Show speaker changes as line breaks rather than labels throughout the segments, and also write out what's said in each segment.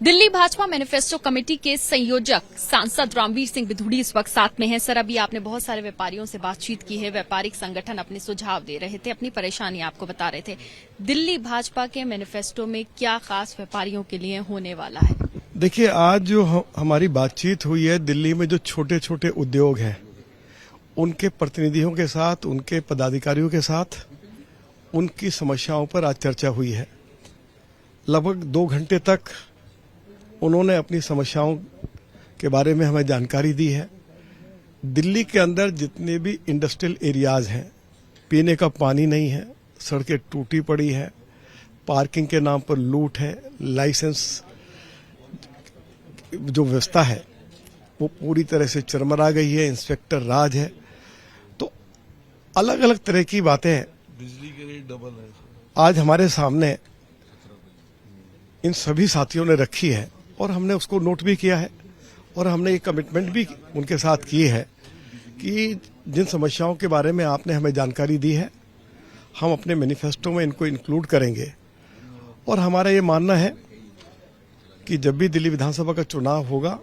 Delhi Bhajpa manifesto committee के संयोजक सांसद रामवीर सिंह बिधूड़ी इस वक्त साथ में हैं। सर, अभी आपने बहुत सारे व्यापारियों से बातचीत की है, व्यापारिक संगठन अपने सुझाव दे रहे थे, अपनी परेशानी आपको बता रहे थे। दिल्ली भाजपा के मैनिफेस्टो में क्या खास व्यापारियों के लिए होने वाला है?
देखिए, आज जो हमारी बातचीत हुई है, दिल्ली में जो छोटे छोटे उद्योग हैं उनके प्रतिनिधियों के साथ, उनके पदाधिकारियों के साथ उनकी समस्याओं पर आज चर्चा हुई है। लगभग 2 घंटे तक उन्होंने अपनी समस्याओं के बारे में हमें जानकारी दी है। दिल्ली के अंदर जितने भी इंडस्ट्रियल एरियाज हैं, पीने का पानी नहीं है, सड़कें टूटी पड़ी है, पार्किंग के नाम पर लूट है, लाइसेंस जो व्यवस्था है वो पूरी तरह से चरमरा गई है, इंस्पेक्टर राज है। तो अलग अलग तरह की बातें हैं।
बिजली के रेट डबल है
आज हमारे सामने इन सभी साथियों ने रखी है और हमने उसको नोट भी किया है और हमने ये कमिटमेंट भी उनके साथ की है कि जिन समस्याओं के बारे में आपने हमें जानकारी दी है, हम अपने मैनिफेस्टो में इनको इंक्लूड करेंगे। और हमारा ये मानना है कि जब भी दिल्ली विधानसभा का चुनाव होगा,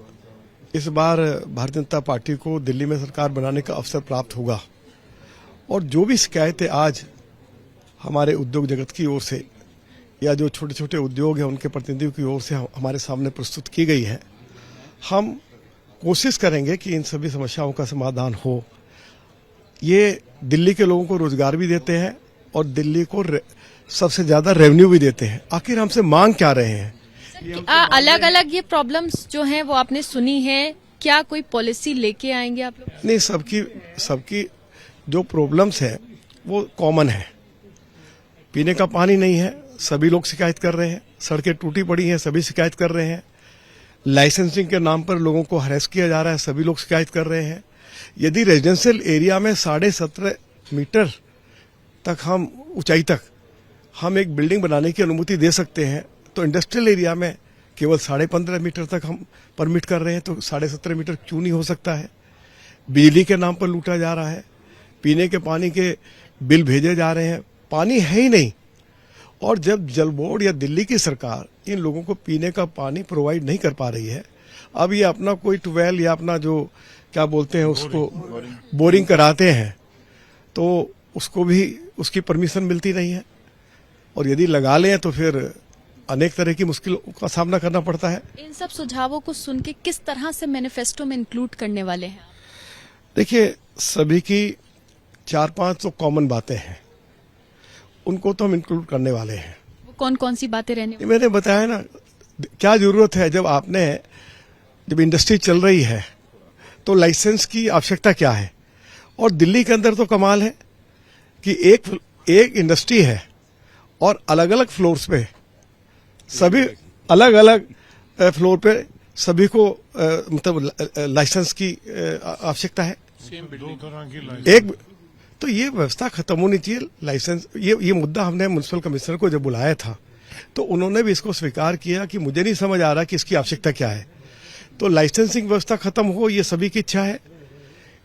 इस बार भारतीय जनता पार्टी को दिल्ली में सरकार बनाने का अवसर प्राप्त होगा। और जो भी शिकायतें आज हमारे उद्योग जगत की ओर से या जो छोटे छोटे उद्योग हैं उनके प्रतिनिधियों की ओर से हमारे सामने प्रस्तुत की गई है, हम कोशिश करेंगे कि इन सभी समस्याओं का समाधान हो। ये दिल्ली के लोगों को रोजगार भी देते हैं और दिल्ली को सबसे ज्यादा रेवेन्यू भी देते हैं। आखिर हमसे मांग क्या रहे हैं?
अलग अलग ये प्रॉब्लम्स जो हैं वो आपने सुनी है, क्या कोई पॉलिसी लेके आएंगे आप लोग?
नहीं, सबकी जो प्रॉब्लम्स है वो कॉमन है। पीने का पानी नहीं है, सभी लोग शिकायत कर रहे हैं। सड़कें टूटी पड़ी हैं, सभी शिकायत कर रहे हैं। लाइसेंसिंग के नाम पर लोगों को हरेस किया जा रहा है, सभी लोग शिकायत कर रहे हैं। यदि रेजिडेंशियल एरिया में 17.5 मीटर तक हम ऊंचाई तक हम एक बिल्डिंग बनाने की अनुमति दे सकते हैं, तो इंडस्ट्रियल एरिया में केवल 15.5 मीटर तक हम परमिट कर रहे हैं, तो 17.5 मीटर क्यों नहीं हो सकता है? बिजली के नाम पर लूटा जा रहा है, पीने के पानी के बिल भेजे जा रहे हैं, पानी है ही नहीं। और जब जल बोर्ड या दिल्ली की सरकार इन लोगों को पीने का पानी प्रोवाइड नहीं कर पा रही है, अब ये अपना कोई ट्यूबवेल या अपना जो क्या बोलते हैं उसको बोरिंग कराते हैं, तो उसको भी उसकी परमिशन मिलती नहीं है। और यदि लगा लें तो फिर अनेक तरह की मुश्किलों का सामना करना पड़ता है।
इन सब सुझावों को सुन के किस तरह से मैनिफेस्टो में इंक्लूड करने वाले हैं?
देखिए, सभी की 4-5 तो कॉमन बातें हैं, उनको तो हम इंक्लूड करने वाले हैं।
वो कौन कौन सी बातें रहने वाली?
मैंने बताया ना, क्या जरूरत है जब इंडस्ट्री चल रही है तो लाइसेंस की आवश्यकता क्या है? और दिल्ली के अंदर तो कमाल है कि एक इंडस्ट्री है और अलग अलग फ्लोर्स पे सभी अलग अलग फ्लोर पे सभी को मतलब लाइसेंस की आवश्यकता है। एक तो ये व्यवस्था खत्म होनी चाहिए। लाइसेंस ये मुद्दा हमने म्युनिसिपल कमिश्नर को जब बुलाया था तो उन्होंने भी इसको स्वीकार किया कि मुझे नहीं समझ आ रहा कि इसकी आवश्यकता क्या है। तो लाइसेंसिंग व्यवस्था खत्म हो, ये सभी की इच्छा है।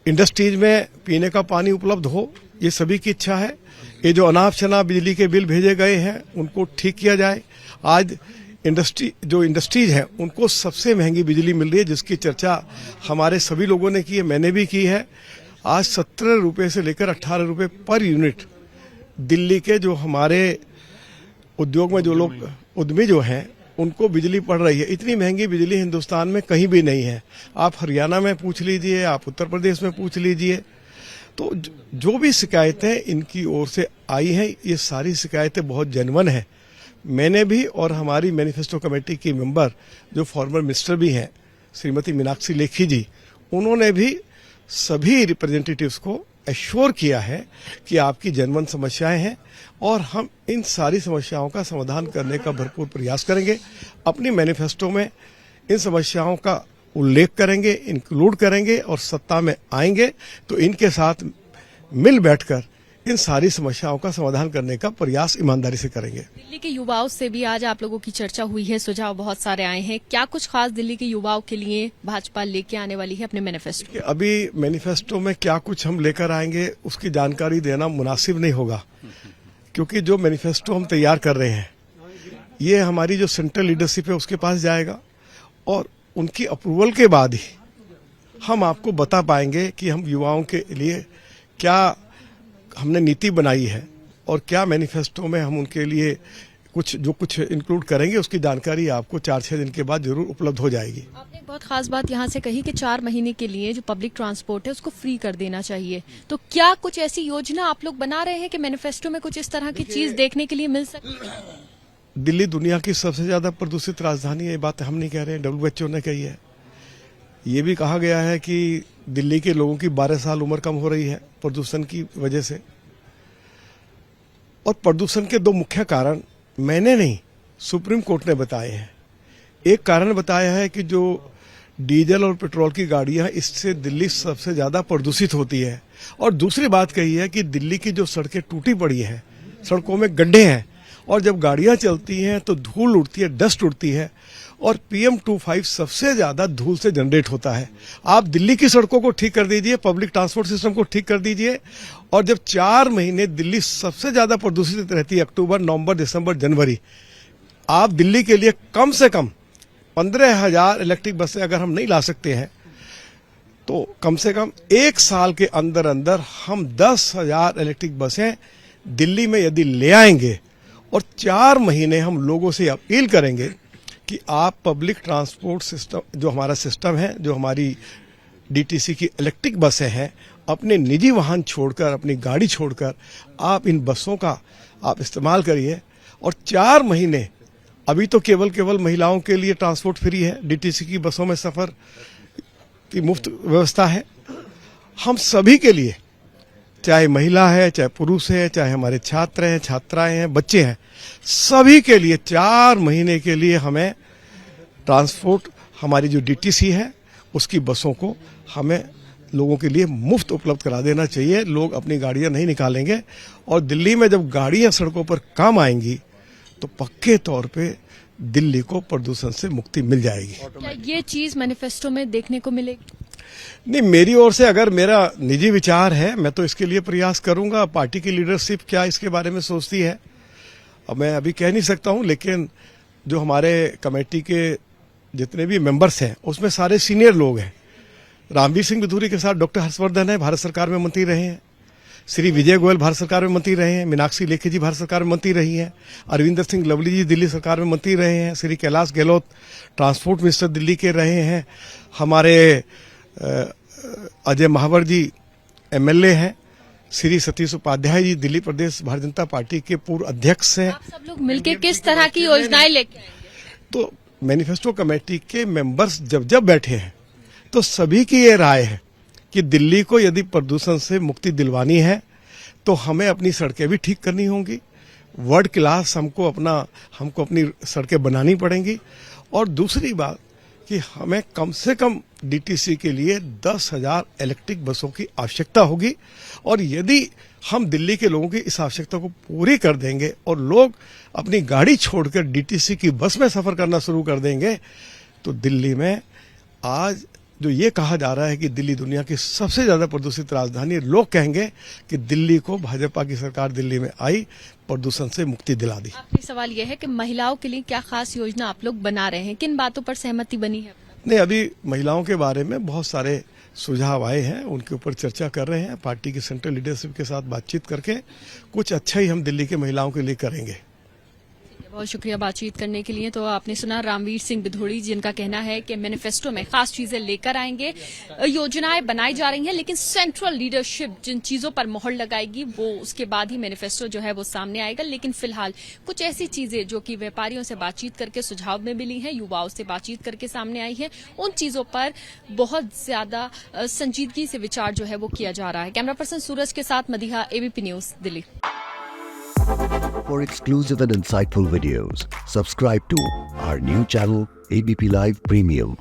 इंडस्ट्रीज में पीने का पानी उपलब्ध हो, ये सभी की इच्छा है। ये जो अनाप शनाप बिजली के बिल भेजे गए हैं उनको ठीक किया जाए। आज इंडस्ट्रीज हैं उनको सबसे महंगी बिजली मिल रही है, जिसकी चर्चा हमारे सभी लोगों ने की है, मैंने भी की है। आज 17 रुपए से लेकर 18 रुपए पर यूनिट दिल्ली के जो हमारे उद्योग में जो लोग उद्यमी जो हैं उनको बिजली पड़ रही है। इतनी महंगी बिजली हिंदुस्तान में कहीं भी नहीं है। आप हरियाणा में पूछ लीजिए, आप उत्तर प्रदेश में पूछ लीजिए। तो जो भी शिकायतें इनकी ओर से आई हैं, ये सारी शिकायतें बहुत जेन्युइन हैं। मैंने भी और हमारी मैनिफेस्टो कमेटी की मेंबर जो फॉर्मर मिनिस्टर भी हैं, श्रीमती मीनाक्षी लेखी जी, उन्होंने भी सभी रिप्रेजेंटेटिव्स को एश्योर किया है कि आपकी जेन्युइन समस्याएं हैं और हम इन सारी समस्याओं का समाधान करने का भरपूर प्रयास करेंगे। अपनी मैनिफेस्टो में इन समस्याओं का उल्लेख करेंगे, इंक्लूड करेंगे और सत्ता में आएंगे तो इनके साथ मिल बैठकर इन सारी समस्याओं का समाधान करने का प्रयास ईमानदारी से करेंगे।
दिल्ली के युवाओं से भी आज आप लोगों की चर्चा हुई है, सुझाव बहुत सारे आए हैं। क्या कुछ खास दिल्ली के युवाओं के लिए भाजपा लेके आने वाली है अपने मैनिफेस्टो?
अभी मैनिफेस्टो में क्या कुछ हम लेकर आएंगे उसकी जानकारी देना मुनासिब नहीं होगा, क्योंकि जो मैनिफेस्टो हम तैयार कर रहे हैं ये हमारी जो सेंट्रल लीडरशिप है उसके पास जाएगा और उनकी अप्रूवल के बाद ही हम आपको बता पाएंगे कि हम युवाओं के लिए क्या हमने नीति बनाई है और क्या मैनिफेस्टो में हम उनके लिए कुछ इंक्लूड करेंगे, उसकी जानकारी आपको 4-6 दिन के बाद जरूर उपलब्ध हो जाएगी।
आपने एक बहुत खास बात यहाँ से कही कि 4 महीने के लिए जो पब्लिक ट्रांसपोर्ट है उसको फ्री कर देना चाहिए, तो क्या कुछ ऐसी योजना आप लोग बना रहे हैं कि मैनिफेस्टो में कुछ इस तरह की चीज देखने के लिए मिल सके?
दिल्ली दुनिया की सबसे ज्यादा प्रदूषित राजधानी है, ये बात हम नहीं कह रहे हैं, WHO ने कही है। ये भी कहा गया है कि दिल्ली के लोगों की 12 साल उम्र कम हो रही है प्रदूषण की वजह से। और प्रदूषण के 2 मुख्य कारण मैंने नहीं, सुप्रीम कोर्ट ने बताए हैं। एक कारण बताया है कि जो डीजल और पेट्रोल की गाड़ियां, इससे दिल्ली सबसे ज्यादा प्रदूषित होती है। और दूसरी बात कही है कि दिल्ली की जो सड़कें टूटी पड़ी है, सड़कों में गड्ढे हैं और जब गाड़ियां चलती हैं तो धूल उड़ती है, डस्ट उड़ती है और PM2.5 सबसे ज्यादा धूल से जनरेट होता है। आप दिल्ली की सड़कों को ठीक कर दीजिए, पब्लिक ट्रांसपोर्ट सिस्टम को ठीक कर दीजिए और जब 4 महीने दिल्ली सबसे ज्यादा प्रदूषित रहती है, अक्टूबर, नवंबर, दिसंबर, जनवरी, आप दिल्ली के लिए कम से कम 15,000 इलेक्ट्रिक बसें अगर हम नहीं ला सकते हैं तो कम से कम 1 साल के अंदर अंदर हम 10,000 इलेक्ट्रिक बसें दिल्ली में यदि ले आएंगे और 4 महीने हम लोगों से अपील करेंगे कि आप पब्लिक ट्रांसपोर्ट सिस्टम, जो हमारा सिस्टम है, जो हमारी DTC की इलेक्ट्रिक बसें हैं, अपने निजी वाहन छोड़कर, अपनी गाड़ी छोड़कर आप इन बसों का आप इस्तेमाल करिए और 4 महीने, अभी तो केवल महिलाओं के लिए ट्रांसपोर्ट फ्री है, DTC की बसों में सफर की मुफ्त व्यवस्था है। हम सभी के लिए, चाहे महिला है, चाहे पुरुष है, चाहे हमारे छात्र हैं, छात्राएं हैं, बच्चे हैं, सभी के लिए 4 महीने के लिए हमें ट्रांसपोर्ट, हमारी जो DTC है उसकी बसों को हमें लोगों के लिए मुफ्त उपलब्ध करा देना चाहिए। लोग अपनी गाड़ियां नहीं निकालेंगे और दिल्ली में जब गाड़ियां सड़कों पर काम आएंगी तो पक्के तौर पे दिल्ली को प्रदूषण से मुक्ति मिल जाएगी।
क्या ये चीज मैनिफेस्टो में देखने को मिलेगी?
नहीं, मेरी ओर से अगर मेरा निजी विचार है, मैं तो इसके लिए प्रयास करूंगा। पार्टी की लीडरशिप क्या इसके बारे में सोचती है अब मैं अभी कह नहीं सकता हूं, लेकिन जो हमारे कमेटी के जितने भी मेंबर्स हैं उसमें सारे सीनियर लोग हैं। रामवीर सिंह बिधूरी के साथ डॉक्टर हर्षवर्धन है, भारत सरकार में मंत्री रहे हैं। श्री विजय गोयल भारत सरकार में मंत्री रहे हैं। मीनाक्षी लेखी जी भारत सरकार में मंत्री रही हैं। अरविंदर सिंह लवली जी दिल्ली सरकार में मंत्री रहे हैं। श्री कैलाश गहलोत ट्रांसपोर्ट मिनिस्टर दिल्ली के रहे हैं। हमारे अजय महावर जी MLA हैं। श्री सतीश उपाध्याय जी दिल्ली प्रदेश भारतीय जनता पार्टी के पूर्व अध्यक्ष हैं।
आप सब लोग मिलकर किस तरह की योजनाएं लेके आएंगे?
तो मैनिफेस्टो कमेटी के मेंबर्स जब बैठे हैं तो सभी की ये राय है कि दिल्ली को यदि प्रदूषण से मुक्ति दिलवानी है तो हमें अपनी सड़कें भी ठीक करनी होंगी। वर्ल्ड क्लास हमको अपनी सड़कें बनानी पड़ेंगी। और दूसरी बात कि हमें कम से कम DTC के लिए 10,000 इलेक्ट्रिक बसों की आवश्यकता होगी। और यदि हम दिल्ली के लोगों की इस आवश्यकता को पूरी कर देंगे और लोग अपनी गाड़ी छोड़कर DTC की बस में सफर करना शुरू कर देंगे तो दिल्ली में आज जो ये कहा जा रहा है कि दिल्ली दुनिया की सबसे ज्यादा प्रदूषित राजधानी, लोग कहेंगे कि दिल्ली को भाजपा की सरकार दिल्ली में आई, प्रदूषण से मुक्ति दिला दी।
आखिरी सवाल यह है कि महिलाओं के लिए क्या खास योजना आप लोग बना रहे हैं? किन बातों पर सहमति बनी है?
नहीं, अभी महिलाओं के बारे में बहुत सारे सुझाव आए हैं, उनके ऊपर चर्चा कर रहे हैं। पार्टी की सेंट्रल लीडरशिप के साथ बातचीत करके कुछ अच्छा ही हम दिल्ली के महिलाओं के लिए करेंगे।
बहुत शुक्रिया बातचीत करने के लिए। तो आपने सुना रामवीर सिंह बिधूड़ी, जिनका कहना है कि मैनिफेस्टो में खास चीजें लेकर आएंगे, योजनाएं बनाई जा रही हैं, लेकिन सेंट्रल लीडरशिप जिन चीजों पर मोहर लगाएगी वो उसके बाद ही मैनिफेस्टो जो है वो सामने आएगा। लेकिन फिलहाल कुछ ऐसी चीजें जो कि व्यापारियों से बातचीत करके सुझाव में मिली हैं, युवाओं से बातचीत करके सामने आई है, उन चीजों पर बहुत ज्यादा संजीदगी से विचार जो है वो किया जा रहा है। कैमरा पर्सन सूरज के साथ Madiha, ABP news, Delhi.
For exclusive and insightful videos, subscribe to our new channel ABP Live Premium.